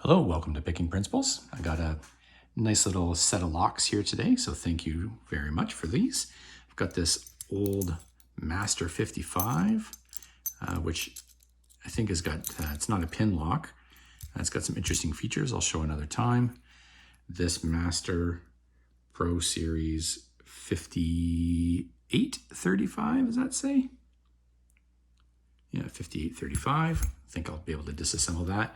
Hello, welcome to Picking Principles. I got a nice little set of locks here today, so thank you very much for these. I've got this old Master 55, which I think has got, it's not a pin lock. It's got some interesting features I'll show another time. This Master Pro Series 5835, does that say? Yeah, 5835. I think I'll be able to disassemble that.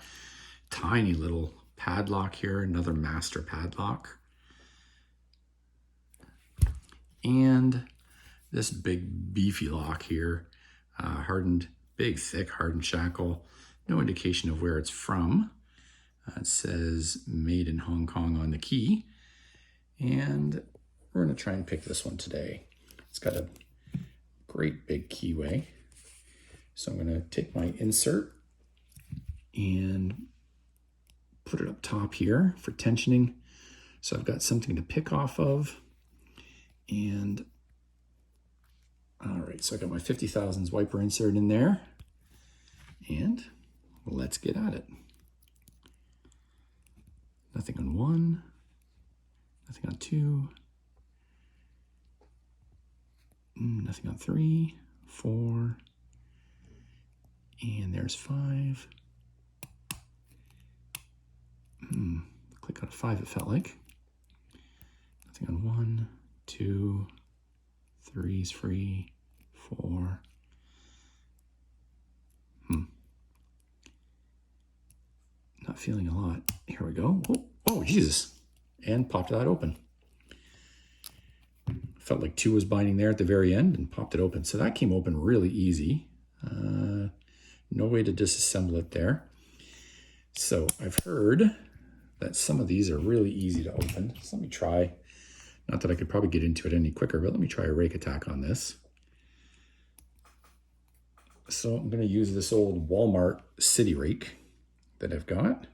Tiny little padlock here, another Master padlock. And this big beefy lock here, hardened, big, thick, hardened shackle. No indication of where it's from. It says made in Hong Kong on the key. And we're gonna try and pick this one today. It's got a great big keyway. So I'm gonna take my insert and put it up top here for tensioning. So I've got something to pick off of. And all right, so I got my 50 thousandths wiper insert in there. And let's get at it. Nothing on 1, nothing on 2, nothing on 3, 4, and there's 5. Click on a 5, it felt like. Nothing on 1, 2, 3's free, 4. Not feeling a lot. Here we go. Oh, Jesus. And popped that open. Felt like 2 was binding there at the very end and popped it open. So that came open really easy. No way to disassemble it there. So I've heard that some of these are really easy to open. So let me try. Not that I could probably get into it any quicker, but let me try a rake attack on this. So I'm going to use this old Walmart city rake that I've got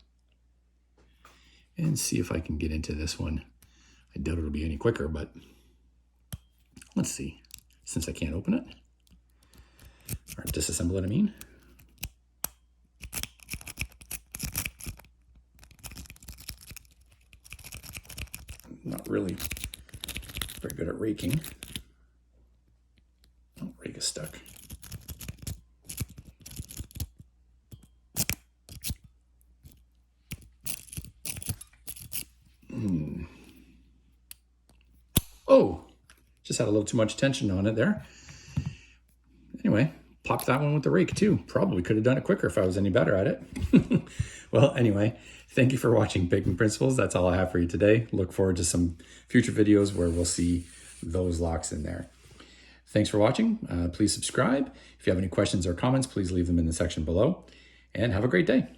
and see if I can get into this one. I doubt it'll be any quicker, but let's see. Since I can't open it, or disassemble it, I mean. I'm not really very good at raking. Oh, rake is stuck. Oh, just had a little too much tension on it there. Anyway, popped that one with the rake too. Probably could have done it quicker if I was any better at it. Well, anyway, thank you for watching Picking Principles. That's all I have for you today. Look forward to some future videos where we'll see those locks in there. Thanks for watching. Please subscribe. If you have any questions or comments, please leave them in the section below. And have a great day.